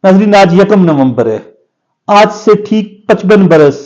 नाज़रीन आज 1 नवंबर है। आज से ठीक 55 बरस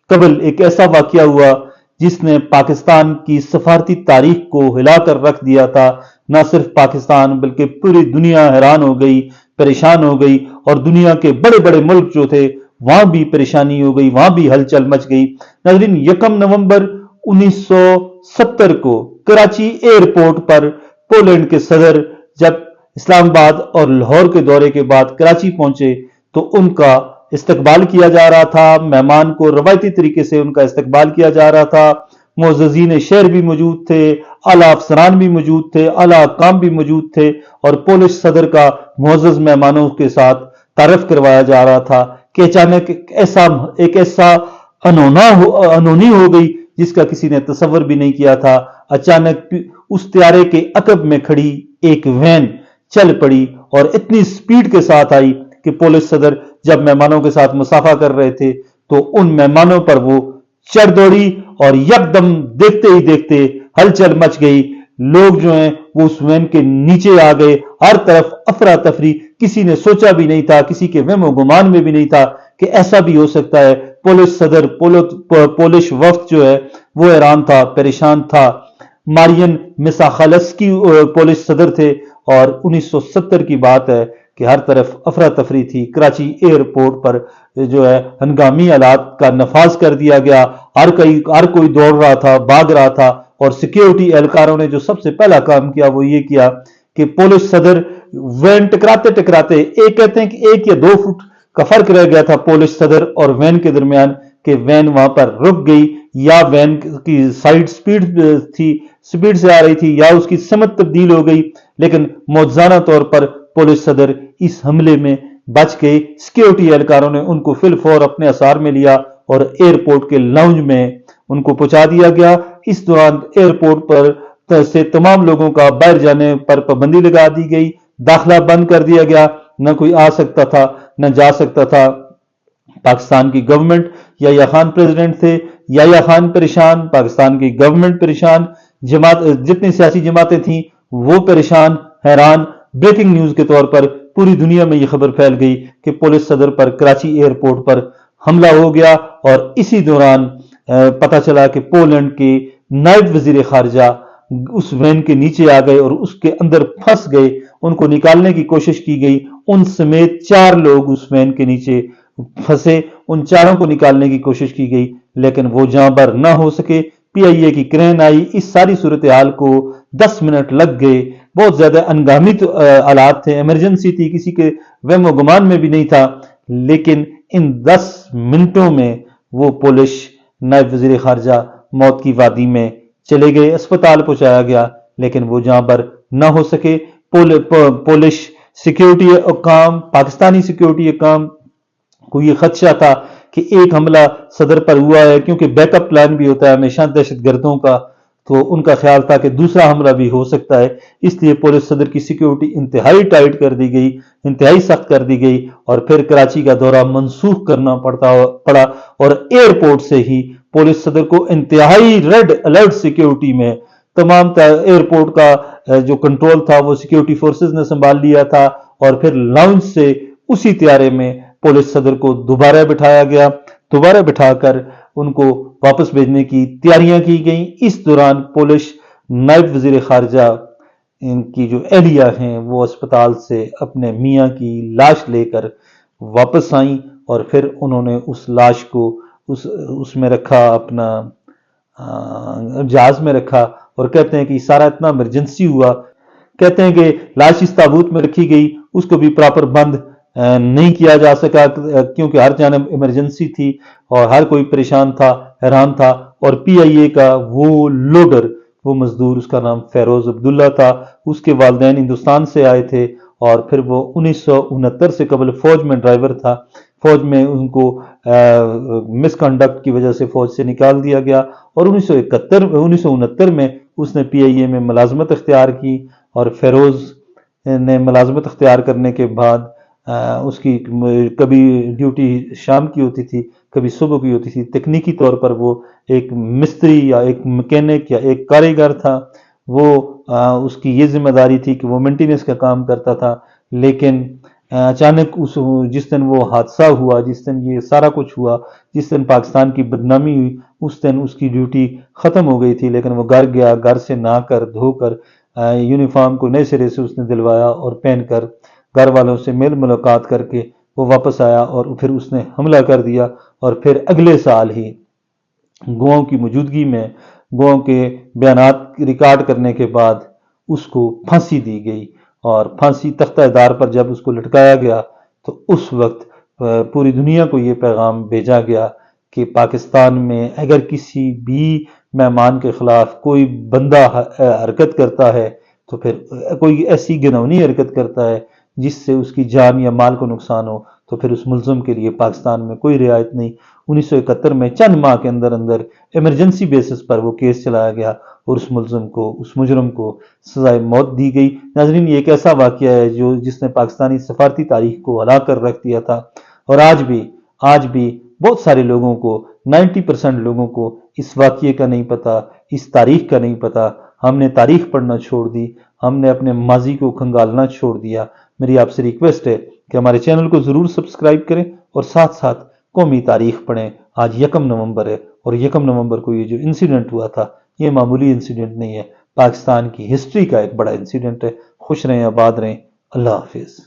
कबल एक ऐसा वाकया हुआ जिसने पाकिस्तान की सफारती तारीख को हिलाकर रख दिया था। न सिर्फ पाकिस्तान बल्कि पूरी दुनिया हैरान हो गई, परेशान हो गई और दुनिया के बड़े बड़े मुल्क जो थे वहां भी परेशानी हो गई, वहां भी हलचल मच गई। नाज़रीन 1 नवंबर 1970 को कराची एयरपोर्ट पर पोलैंड के सदर जब इस्लामाबाद और लाहौर के दौरे के बाद कराची पहुंचे तो उनका इस्तकबाल किया जा रहा था। मेहमान को रवायती तरीके से उनका इस्तकबाल किया जा रहा था। मुअज़्ज़िज़ीन शहर भी मौजूद थे, आला अफसरान भी मौजूद थे, आला हुक्काम भी मौजूद थे और पोलिश सदर का मुअज़्ज़ज़ मेहमानों के साथ तारफ़ करवाया जा रहा था कि अचानक एक ऐसा अनहोनी हो गई जिसका किसी ने तसव्वुर भी नहीं किया था। अचानक उस त्यारे के अकब में खड़ी एक वैन चल पड़ी और इतनी स्पीड के साथ आई कि पुलिस सदर जब मेहमानों के साथ मुसाफा कर रहे थे तो उन मेहमानों पर वो चढ़ दौड़ी और यकदम देखते ही देखते हलचल मच गई। लोग जो हैं वो उस वैन के नीचे आ गए, हर तरफ अफरा तफरी। किसी ने सोचा भी नहीं था, किसी के वहमो गुमान में भी नहीं था कि ऐसा भी हो सकता है। पुलिस सदर पोलिश वफ्द जो है वो हैरान था, परेशान था। मारियन मिसाखालस्की पुलिस सदर थे और 1970 की बात है कि हर तरफ अफरा तफरी थी। कराची एयरपोर्ट पर जो है हंगामी हालात का नफाज कर दिया गया। हर कोई दौड़ रहा था, भाग रहा था और सिक्योरिटी एहलकारों ने जो सबसे पहला काम किया वो ये किया कि पुलिस सदर वैन टकराते टकराते, एक कहते हैं कि 1 या 2 फुट का फर्क रह गया था पुलिस सदर और वैन के दरमियान कि वैन वहां पर रुक गई या वैन की साइड स्पीड से आ रही थी या उसकी समत तब्दील हो गई। लेकिन मौजूदा तौर पर पुलिस सदर इस हमले में बच गए। सिक्योरिटी एहलकारों ने उनको फिलफौर अपने असार में लिया और एयरपोर्ट के लाउंज में उनको पहुंचा दिया गया। इस दौरान एयरपोर्ट पर से तमाम लोगों का बाहर जाने पर पाबंदी लगा दी गई, दाखिला बंद कर दिया गया, न कोई आ सकता था न जा सकता था। पाकिस्तान की गवर्नमेंट, याह्या खान प्रेसिडेंट थे, याह्या खान परेशान, पाकिस्तान की गवर्नमेंट परेशान, जितनी सियासी जमातें थीं वो परेशान, हैरान। ब्रेकिंग न्यूज के तौर पर पूरी दुनिया में यह खबर फैल गई कि पुलिस सदर पर कराची एयरपोर्ट पर हमला हो गया और इसी दौरान पता चला कि पोलैंड के नायब वजीर खारजा उस वैन के नीचे आ गए और उसके अंदर फंस गए। उनको निकालने की कोशिश की गई, उन समेत 4 लोग उस वैन के नीचे फंसे। उन चारों को निकालने की कोशिश की गई लेकिन वो जहां पर ना हो सके। पीआईए की क्रेन आई। इस सारी सूरत हाल को 10 मिनट लग गए। बहुत ज्यादा अनगामी हालात थे, इमरजेंसी थी, किसी के वहमो गुमान में भी नहीं था। लेकिन इन 10 मिनटों में वो पोलिश नायब वजीर खारजा मौत की वादी में चले गए, अस्पताल पहुंचाया गया लेकिन वो जहां पर ना हो सके। पोलिश सिक्योरिटी हुक्काम, पाकिस्तानी सिक्योरिटी हुक्काम को ये खदशा था कि एक हमला सदर पर हुआ है, क्योंकि बैकअप प्लान भी होता है हमेशा दहशतगर्दों का, तो उनका ख्याल था कि दूसरा हमला भी हो सकता है। इसलिए पुलिस सदर की सिक्योरिटी इंतहाई टाइट कर दी गई, इंतहाई सख्त कर दी गई और फिर कराची का दौरा मनसूख करना पड़ा और एयरपोर्ट से ही पुलिस सदर को इंतहाई रेड अलर्ट सिक्योरिटी में तमाम एयरपोर्ट का जो कंट्रोल था वो सिक्योरिटी फोर्सेस ने संभाल लिया था और फिर लाउंज से उसी त्यारे में पुलिस सदर को दोबारा बिठाया गया। दोबारा बिठाकर उनको वापस भेजने की तैयारियां की गई। इस दौरान पुलिस नायब वजीर खारजा इनकी जो एहलिया हैं वो अस्पताल से अपने मियाँ की लाश लेकर वापस आई और फिर उन्होंने उस लाश को उसमें रखा, अपना जहाज में रखा। और कहते हैं कि सारा इतना इमरजेंसी हुआ, कहते हैं कि लाश इस ताबूत में रखी गई, उसको भी प्रॉपर बंद नहीं किया जा सका क्योंकि हर जानब इमरजेंसी थी और हर कोई परेशान था, हैरान था। और पीआईए का वो लोडर, वो मजदूर, उसका नाम फेरोज अब्दुल्ला था, उसके वालिदैन हिंदुस्तान से आए थे और फिर वो 1969 से कबल फौज में ड्राइवर था। फौज में उनको मिसकंडक्ट की वजह से फौज से निकाल दिया गया और 1969 में उसने पीआईए में मुलाजमत इख्तियार की। और फेरोज ने मुलाजमत इख्तियार करने के बाद उसकी कभी ड्यूटी शाम की होती थी, कभी सुबह की होती थी। तकनीकी तौर पर वो एक मिस्त्री या एक मैकेनिक या एक कारीगर था। वो उसकी ये जिम्मेदारी थी कि वो मेंटेनेंस का काम करता था। लेकिन اچانک جس دن وہ حادثہ ہوا، جس دن یہ سارا کچھ ہوا، جس دن پاکستان کی بدنامی ہوئی، اس دن اس کی ڈیوٹی ختم ہو گئی تھی، لیکن وہ گھر گیا، گھر سے نہا کر دھو کر یونیفارم کو نئے سرے سے اس نے دلوایا اور پہن کر گھر والوں سے میل ملاقات کر کے وہ واپس آیا، اور پھر اس نے حملہ کر دیا، اور پھر اگلے سال ہی گواہوں کی موجودگی میں گواہوں کے بیانات ریکارڈ کرنے کے بعد اس کو پھانسی دی گئی، اور پھانسی تختہ دار پر جب اس کو لٹکایا گیا تو اس وقت پوری دنیا کو یہ پیغام بھیجا گیا کہ پاکستان میں اگر کسی بھی مہمان کے خلاف کوئی بندہ حرکت کرتا ہے، تو پھر کوئی ایسی گھناؤنی حرکت کرتا ہے جس سے اس کی جان یا مال کو نقصان ہو، تو پھر اس ملزم کے لیے پاکستان میں کوئی رعایت نہیں۔ 1971 میں چند ماہ کے اندر اندر ایمرجنسی بیسس پر وہ کیس چلایا گیا، اور اس ملزم کو، اس مجرم کو سزائے موت دی گئی۔ ناظرین، یہ ایک ایسا واقعہ ہے جس نے پاکستانی سفارتی تاریخ کو ہلا کر رکھ دیا تھا، اور آج بھی بہت سارے لوگوں کو، 90% لوگوں کو اس واقعے کا نہیں پتا، اس تاریخ کا نہیں پتا۔ ہم نے تاریخ پڑھنا چھوڑ دی، ہم نے اپنے ماضی کو کھنگالنا چھوڑ دیا۔ میری آپ سے ریکویسٹ ہے کہ ہمارے چینل کو ضرور سبسکرائب کریں، اور ساتھ ساتھ قومی تاریخ پڑھیں۔ آج 1 نومبر ہے، اور 1 نومبر کو یہ جو انسیڈنٹ ہوا تھا، یہ معمولی انسیڈنٹ نہیں ہے، پاکستان کی ہسٹری کا ایک بڑا انسیڈنٹ ہے۔ خوش رہیں، آباد رہیں، اللہ حافظ۔